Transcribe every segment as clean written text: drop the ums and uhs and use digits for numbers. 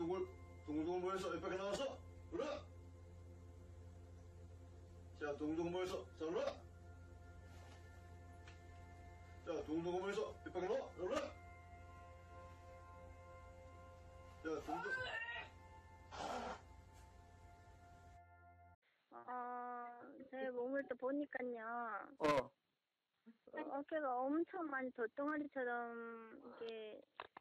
둥글둥글 모여서 옆에 나와서 올라. 자, 둥글둥글 모여서 자 올라. 자, 둥글둥글 모여서 옆에 나와 올라. 자, 둥글. 제 몸을 또 보니까요. 어깨가 엄청 많이 돌덩어리처럼 이게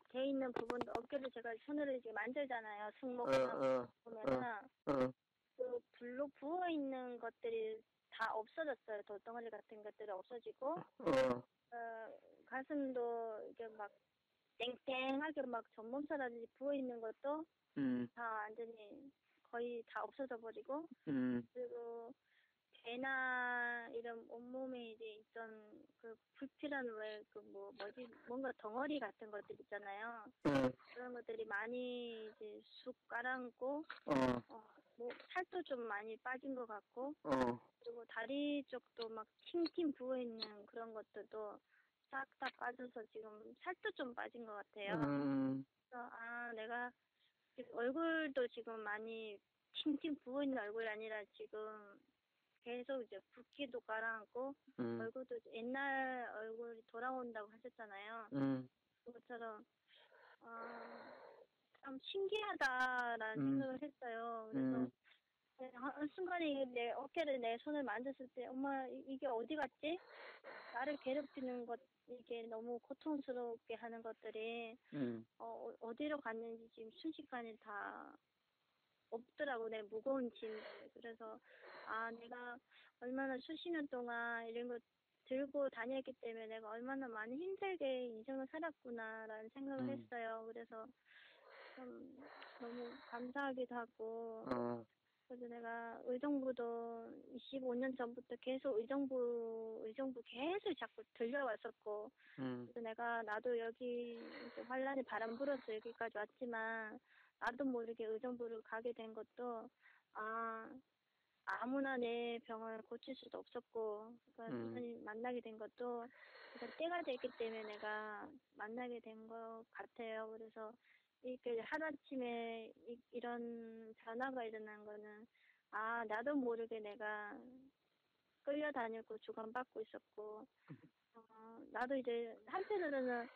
돼 있는 부분도 어깨를 제가 손으로 이렇게 만들잖아요. 승모근 보면은 그 불로 부어 있는 것들이 다 없어졌어요. 돌덩어리 같은 것들이 없어지고 가슴도 이게 막 땡땡하게 막 전몸살하듯이 부어 있는 것도 다 완전히 거의 다 없어져 버리고 그리고 배나 이런 온몸에 이제 있던 그 불필요한 뭔가 덩어리 같은 것들 있잖아요. 그런 것들이 많이 이제 쑥 가라앉고 뭐 살도 좀 많이 빠진 것 같고 그리고 다리 쪽도 막 팅팅 부어 있는 그런 것들도 싹 다 빠져서 지금 살도 좀 빠진 것 같아요. 그래서 내가 얼굴도 지금 많이 팅팅 부어 있는 얼굴이 아니라 지금 계속 이제 붓기도 가라앉고 얼굴도 옛날 얼굴이 돌아온다고 하셨잖아요. 그것처럼 참 신기하다라는 생각을 했어요. 그래서 한순간에 내 어깨를 내 손을 만졌을 때 엄마 이게 어디 갔지? 나를 괴롭히는 것 이게 너무 고통스럽게 하는 것들이 어디로 갔는지 지금 순식간에 다 없더라고, 내 무거운 짐. 그래서 내가 얼마나 수십 년 동안 이런 거 들고 다녔기 때문에 내가 얼마나 많이 힘들게 인생을 살았구나라는 생각을 했어요. 그래서 좀 너무 감사하기도 하고 그래서 내가 의정부도 25년 전부터 계속 의정부 계속 자꾸 들려왔었고 그래서 나도 여기 이제 환란의 바람 불어서 여기까지 왔지만 나도 모르게 의정부를 가게 된 것도 아무나 내 병을 고칠 수도 없었고 그러니까 선생님 만나게 된 것도 그러니까 때가 됐기 때문에 내가 만나게 된 것 같아요. 그래서 이렇게 하루아침에 이런 변화가 일어난 거는 나도 모르게 내가 끌려다니고 주관받고 있었고 나도 이제 한편으로는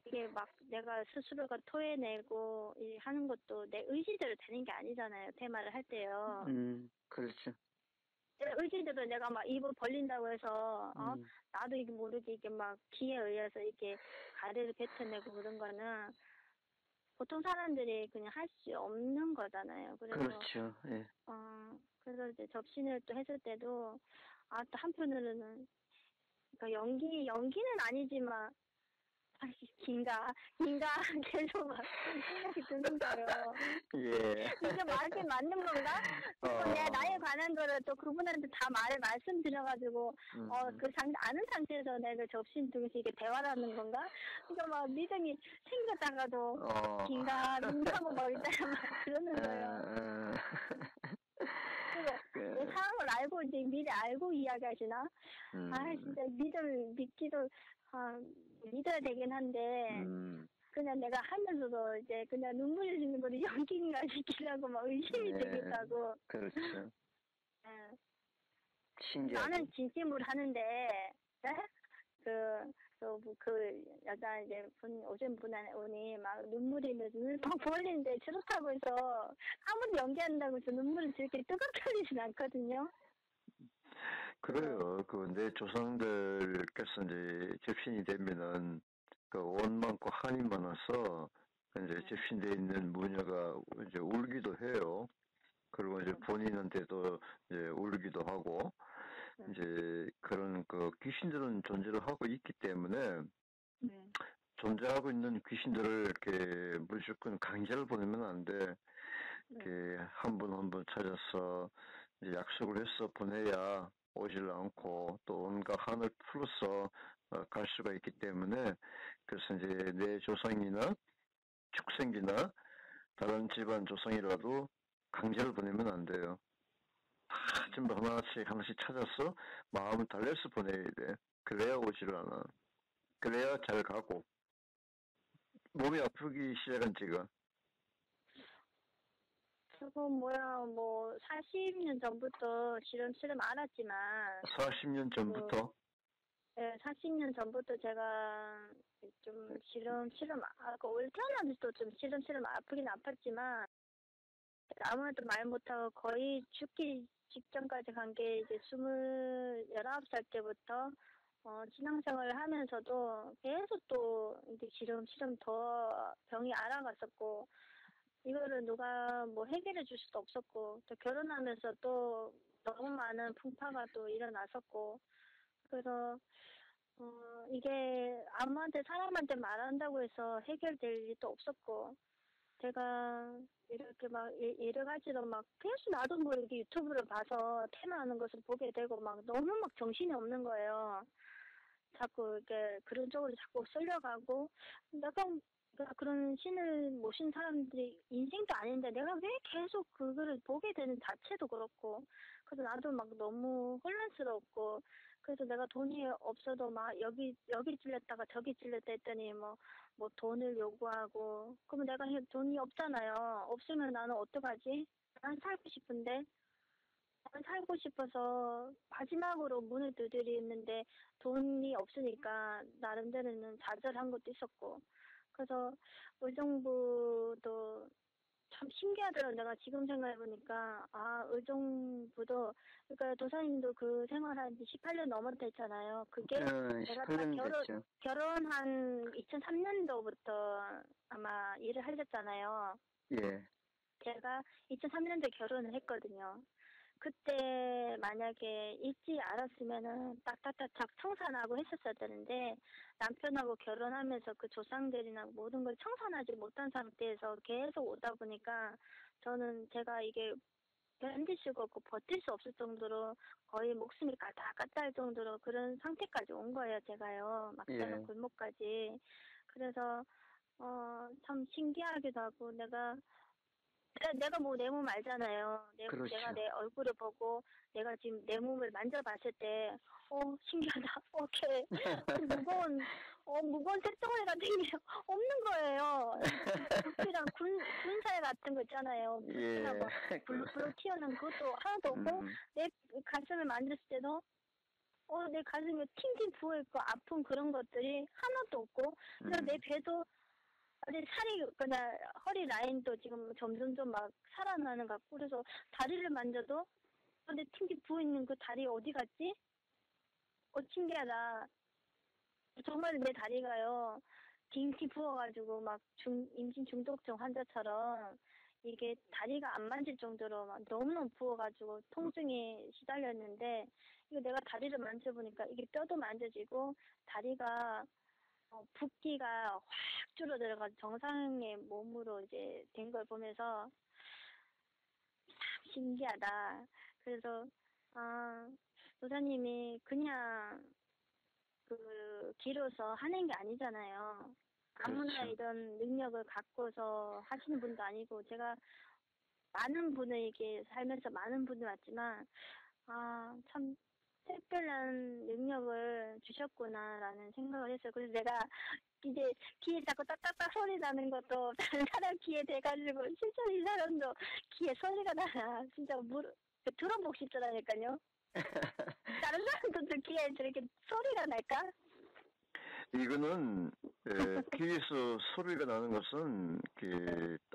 이게 막 내가 스스로가 토해내고 하는 것도 내 의지대로 되는 게 아니잖아요. 테마를 할 때요. 그렇죠. 내 의지대로 내가 막 입을 벌린다고 해서 나도 이게 모르게 이게 막 기에 의해서 이렇게 가래를 뱉어내고 그런 거는 보통 사람들이 그냥 할 수 없는 거잖아요. 그래서 그렇죠. 예. 그래서 이제 접신을 또 했을 때도 또 한편으로는 그러니까 연기는 아니지만 긴가 계속 막 생각이 드는 거예요. 예. 이게 말이 맞는 건가? 그래서 내가 나에 관한 거를 또 그분한테 다 말씀드려가지고 아는 상태에서 내가 접신 등에서 이게 대화를 하는 건가? 그러니까 막 믿음이 생겼다가도 긴가 하고 막 있다가 막 그러는 거예요. 그리고 내 상황을 알고 이제 미리 알고 이야기하시나? 진짜 믿기도 믿어야 되긴 한데 그냥 내가 하면서도 이제 그냥 눈물 흘리는 거를 연기인가 싶기도 막 의심이 되기도 하고. 그렇죠. 나는 진심으로 하는데 여자 이제 오신 분이 막 눈물이 눈을 막 보이는데 저렇다고 해서 아무리 연기한다고 해서 눈물을 저렇게 뜨겁게 흘리진 않거든요. 그래요. 내 조상들께서 이제 접신이 되면은 온 많고 한이 많아서 이제 접신되어 있는 무녀가 이제 울기도 해요. 그리고 이제 본인한테도 이제 울기도 하고 이제 그런 귀신들은 존재를 하고 있기 때문에 존재하고 있는 귀신들을 이렇게 무조건 강제를 보내면 안 돼. 이렇게 한 분 한 분 찾아서 이제 약속을 해서 보내야 오질 않고 또 온갖 한을 풀어서 갈 수가 있기 때문에 그래서 이제 내 조상이나 축생이나 다른 집안 조상이라도 강제를 보내면 안 돼요. 전부 하나씩 찾아서 마음을 달래서 보내야 돼. 그래야 오지를 않아. 그래야 잘 가고. 몸이 아프기 시작한 지가. 그거 뭐 40년 전부터 실험 알았지만 40년 전부터? 네, 40년 전부터 제가 좀 원래 태어나면서도 좀 실험 아프긴 아팠지만 아무래도 말 못하고 거의 죽기 직전까지 간 게 이제 19살 때부터 신앙생활을 하면서도 계속 또 이제 실험 더 병이 알아갔었고 이거를 누가 뭐 해결해 줄 수도 없었고 또 결혼하면서 또 너무 많은 풍파가 또 일어났었고 그래서 이게 사람한테 말한다고 해서 해결될 일도 없었고 제가 이렇게 막 여러 가지로 막 계속 나도 모르게 유튜브를 봐서 테마하는 것을 보게 되고 막 너무 막 정신이 없는 거예요. 자꾸 이렇게 그런 쪽으로 자꾸 쏠려가고 내가 그런 신을 모신 사람들이 인생도 아닌데 내가 왜 계속 그거를 보게 되는 자체도 그렇고 그래서 나도 막 너무 혼란스럽고 그래서 내가 돈이 없어도 막 여기 찔렸다가 저기 찔렸다 했더니 뭐 돈을 요구하고 그러면 내가 돈이 없잖아요. 없으면 나는 어떡하지? 난 살고 싶은데 난 살고 싶어서 마지막으로 문을 두드리는데 돈이 없으니까 나름대로는 좌절한 것도 있었고 그래서 의정부도 참 신기하더라고요. 내가 지금 생각해보니까 의정부도 그러니까 도사님도 그 생활한 지 18년 넘었다 했잖아요. 그게 내가 다 18년 됐죠. 결혼한 2003년도부터 아마 일을 하셨잖아요. 예. 제가 2003년도에 결혼을 했거든요. 그때 만약에 일찍 알았으면은 딱딱딱딱 청산하고 했었어야 되는데 남편하고 결혼하면서 그 조상들이나 모든 걸 청산하지 못한 상태에서 계속 오다 보니까 저는 제가 이게 견딜 수가 없고 버틸 수 없을 정도로 거의 목숨이 까딱까딱 정도로 그런 상태까지 온 거예요, 제가요. 막다른 예. 골목까지. 그래서 참 신기하기도 하고 내가 뭐 내 몸 알잖아요. 그렇죠. 내가 내 얼굴을 보고 내가 지금 내 몸을 만져봤을 때 신기하다. 무거운 색덩어리 같은 게 없는 거예요. 부피랑 군살 같은 거 있잖아요. 부피랑 막 불로 튀어나온 그것도 하나도 없고 내 가슴을 만졌을 때도 내 가슴에 팅팅 부어있고 아픈 그런 것들이 하나도 없고 그래서 내 배도 살이 그냥 허리 라인도 지금 점점 막 살아나는 것 같고 그래서 다리를 만져도 근데 팅팅 부어있는 그 다리 어디 갔지? 신기하다. 정말 내 다리가요 팅팅 부어가지고 막 임신 중독증 환자처럼 이게 다리가 안 만질 정도로 막 너무너무 부어가지고 통증에 시달렸는데 이거 내가 다리를 만져보니까 이게 뼈도 만져지고 다리가 붓기가 확 줄어들어가지고 정상의 몸으로 이제 된 걸 보면서 참 신기하다. 그래서 도사님이 그냥 기로서 하는 게 아니잖아요. 아무나 그렇죠. 이런 능력을 갖고서 하시는 분도 아니고 제가 많은 분에게 살면서 많은 분이 왔지만 참 특별한 능력을 주셨구나라는 생각을 했어요. 그래서 내가 이제 귀에 자꾸 딱딱딱 소리 나는 것도 다른 사람 귀에 대가지고 실제로 이 사람도 귀에 소리가 나나 진짜 들어보고 싶더라니까요. 다른 사람들도 귀에 저렇게 소리가 날까? 이거는 귀에서 소리가 나는 것은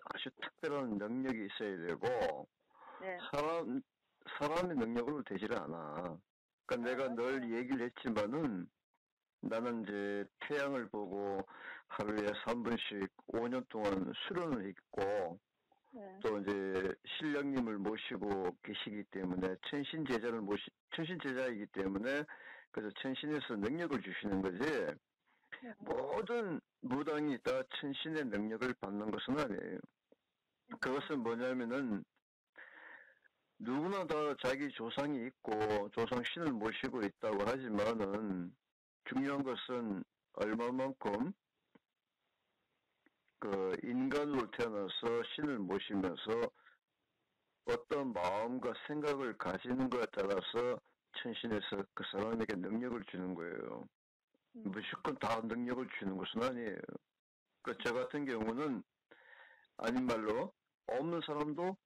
아주 특별한 능력이 있어야 되고 네. 사람의 능력으로 되지를 않아. 그러니까 내가 늘 얘기를 했지만은 나는 이제 태양을 보고 하루에 3분씩 5년 동안 수련을 했고 네. 또 이제 신령님을 모시고 계시기 때문에 천신제자이기 때문에 그래서 천신에서 능력을 주시는 거지. 모든 무당이 다 천신의 능력을 받는 것은 아니에요. 그것은 뭐냐면은 누구나 다 자기 조상이 있고 조상신을 모시고 있다고 하지만은 중요한 것은 얼마만큼 인간으로 태어나서 신을 모시면서 어떤 마음과 생각을 가지는 것에 따라서 천신에서 그 사람에게 능력을 주는 거예요. 무조건 다 능력을 주는 것은 아니에요. 저 같은 경우는 아닌 말로 없는 사람도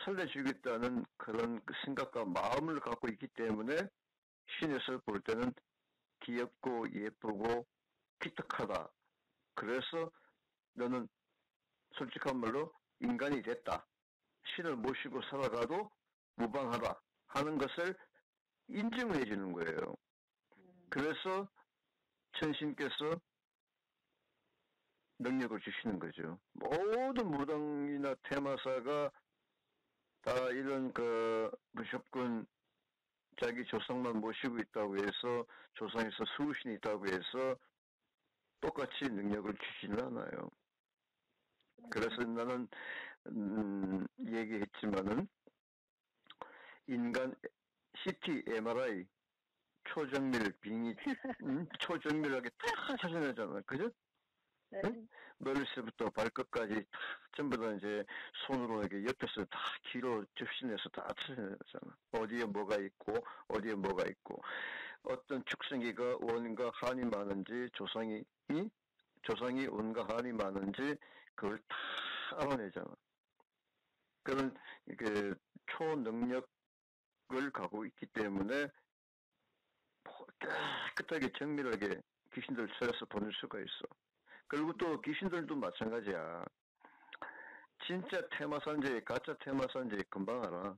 살려주겠다는 그런 그 생각과 마음을 갖고 있기 때문에 신에서 볼 때는 귀엽고 예쁘고 기특하다. 그래서 너는 솔직한 말로 인간이 됐다. 신을 모시고 살아가도 무방하다 하는 것을 인증해 주는 거예요. 그래서 천신께서 능력을 주시는 거죠. 모든 무당이나 테마사가 다 이런 무조건 자기 조상만 모시고 있다고 해서 조상에서 수신이 있다고 해서 똑같이 능력을 주지는 않아요. 그래서 나는 얘기했지만은 인간 CT, MRI, 초정밀, 빙의, 초정밀하게 다 찾아내잖아. 그죠? 네. 응? 머리새부터 발끝까지 다 전부 다 이제 손으로 이렇게 옆에서 다 귀로 접신해서 다 찾아내잖아. 어디에 뭐가 있고, 어디에 뭐가 있고, 어떤 축생기가 원과 한이 많은지, 조상이 원과 한이 많은지, 그걸 다 알아내잖아. 그런, 초능력을 갖고 있기 때문에, 깨끗하게 정밀하게 귀신들 찾아서 보낼 수가 있어. 그리고 또 귀신들도 마찬가지야. 진짜 테마산지, 가짜 테마산지 금방 알아.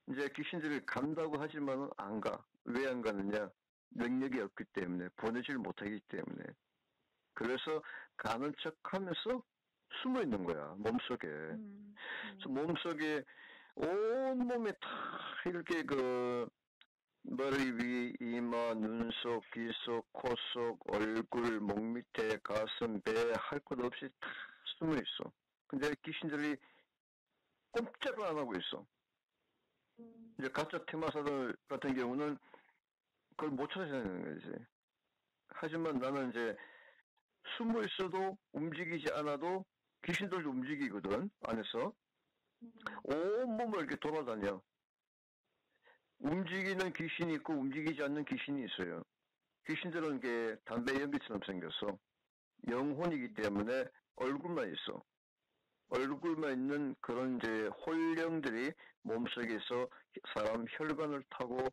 이제 귀신들이 간다고 하지만은 안 가. 왜 안 가느냐? 능력이 없기 때문에, 보내질 못하기 때문에. 그래서 가는 척 하면서 숨어 있는 거야, 몸속에. 그래서 몸속에, 온몸에 다 이렇게 머리 위, 이마, 눈속, 귀속, 코속, 얼굴, 목 밑에, 가슴, 배, 할 것 없이 다 숨어 있어. 근데 귀신들이 꼼짝을 안 하고 있어. 이제 가짜 테마사들 같은 경우는 그걸 못 찾아내는 거지. 하지만 나는 이제 숨어 있어도 움직이지 않아도 귀신들도 움직이거든, 안에서. 온몸을 이렇게 돌아다녀. 움직이는 귀신이 있고 움직이지 않는 귀신이 있어요. 귀신들은 게 담배 연기처럼 생겼어. 영혼이기 때문에 얼굴만 있어. 얼굴만 있는 그런 이제 혼령들이 몸속에서 사람 혈관을 타고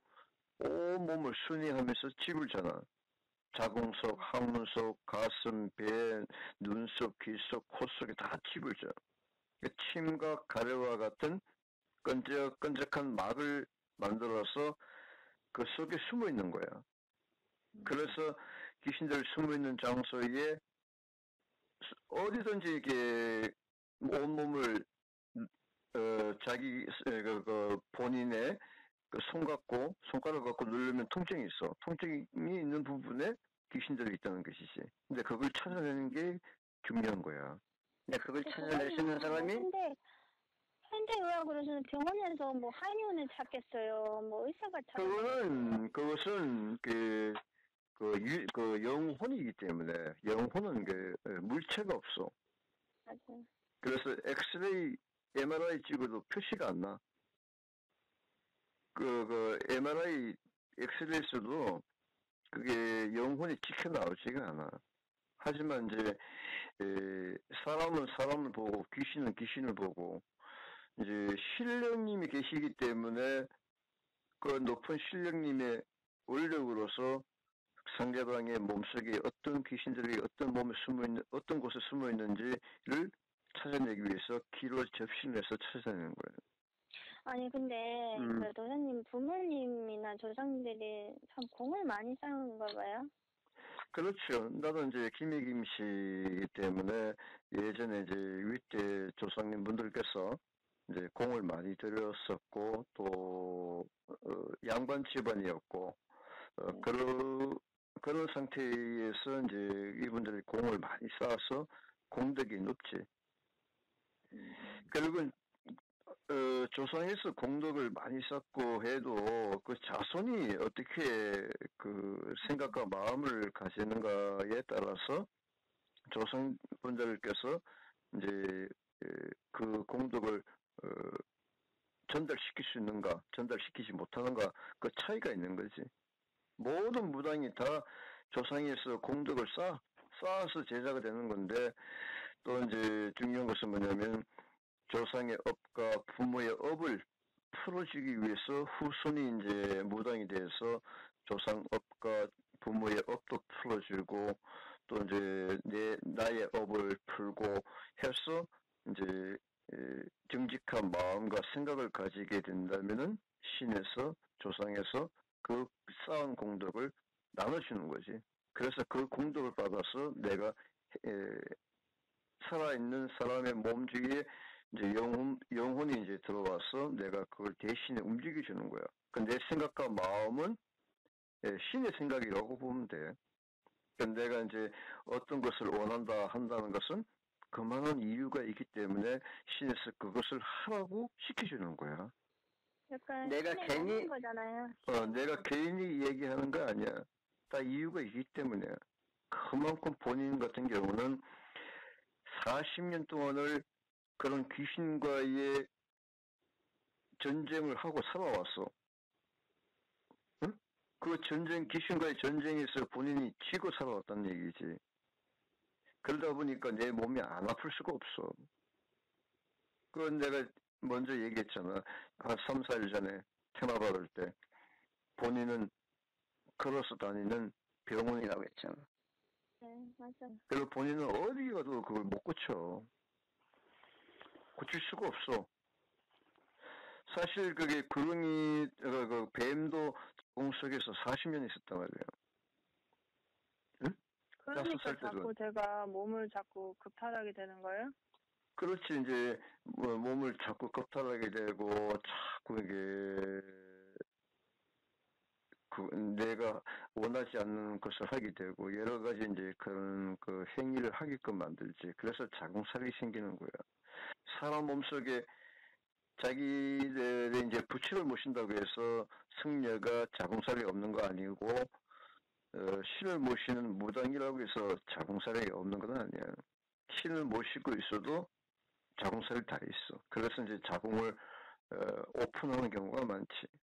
온몸을 순회하면서 집을 잖아. 자궁속, 항문속, 가슴, 배, 눈속, 귀속, 코속에 다 집을 져. 침과 가래와 같은 끈적끈적한 막을 만들어서 그 속에 숨어 있는 거야. 그래서 귀신들 숨어 있는 장소에 어디든지 이렇게 온몸을 자기 본인의 손가락 갖고 누르면 통증이 있어. 통증이 있는 부분에 귀신들이 있다는 것이지. 근데 그걸 찾아내는 게 중요한 거야. 근데 그걸 찾아낼 수 있는 사람이 현대의학으로서는 병원에서 뭐 한의원을 찾겠어요. 뭐 의사가 찾겠어요. 그것은 영혼이기 때문에 영혼은 물체가 없어. 맞아요. 그래서 엑스레이, MRI 찍어도 표시가 안 나. MRI, 엑스레이에서도 그게 영혼이 찍혀 나오지가 않아. 하지만 이제 사람은 사람을 보고 귀신은 귀신을 보고 이제 신령님이 계시기 때문에 그 높은 신령님의 원력으로서 상대방의 몸속에 어떤 귀신들이 어떤 곳에 숨어 있는지를 찾아내기 위해서 귀로 접신해서 찾아내는 거예요. 아니 근데 그 도사님 부모님이나 조상들이 참 공을 많이 쌓은가 봐요. 그렇죠. 나도 이제 김혜김 씨이기 때문에 예전에 이제 윗대 조상님 분들께서 이제 공을 많이 들였었고 또 양반 집안이었고 그런 상태에서 이제 이분들이 공을 많이 쌓아서 공덕이 높지. 결국은 조상에서 공덕을 많이 쌓고 해도 그 자손이 어떻게 그 생각과 마음을 가지는가에 따라서 조상분들께서 이제 그 공덕을 전달시킬 수 있는가, 전달시키지 못하는가 그 차이가 있는 거지. 모든 무당이 다 조상에서 공덕을 쌓아서 제자가 되는 건데 또 이제 중요한 것은 뭐냐면 조상의 업과 부모의 업을 풀어주기 위해서 후손이 이제 무당이 돼서 조상 업과 부모의 업도 풀어주고 또 이제 나의 업을 풀고 해서 이제 정직한 마음과 생각을 가지게 된다면은 신에서 조상에서 그 쌓은 공덕을 나눠주는 거지. 그래서 그 공덕을 받아서 내가 살아있는 사람의 몸 중에 이제 영혼이 이제 들어와서 내가 그걸 대신에 움직여주는 거야. 그 내 생각과 마음은 신의 생각이라고 보면 돼. 내가 이제 어떤 것을 원한다 한다는 것은 그만한 이유가 있기 때문에 신에서 그것을 하라고 시켜주는 거야. 약간 내가 신의 괜히- 하는 거잖아요. 내가 괜히 얘기하는 거 아니야. 다 이유가 있기 때문에. 그만큼 본인 같은 경우는 40년 동안을 그런 귀신과의 전쟁을 하고 살아왔어. 응? 그 귀신과의 전쟁에서 본인이 지고 살아왔다는 얘기지. 그러다 보니까 내 몸이 안 아플 수가 없어. 그건 내가 먼저 얘기했잖아. 한 3, 4일 전에 테마받을 때. 본인은 걸어서 다니는 병원이라고 했잖아. 네, 맞아요. 그리고 본인은 어디 가도 그걸 못 고쳐. 고칠 수가 없어. 사실 그게 그 뱀도 자궁 속에서 40년 있었단 말이에요. 응? 그러니까 5살 때도. 자꾸 제가 몸을 자꾸 급탈하게 되는 거예요? 그렇지, 이제, 몸을 자꾸 겁탈하게 되고, 자꾸 이게, 내가 원하지 않는 것을 하게 되고, 여러 가지 이제 그런 그 행위를 하게끔 만들지. 그래서 자궁살이 생기는 거야. 사람 몸속에 자기들의 이제 부처를 모신다고 해서 승려가 자궁살이 없는 거 아니고, 신을 모시는 무당이라고 해서 자궁살이 없는 건 아니야. 신을 모시고 있어도 자궁살이 다 있어. 그래서 이제 자궁을 오픈하는 경우가 많지.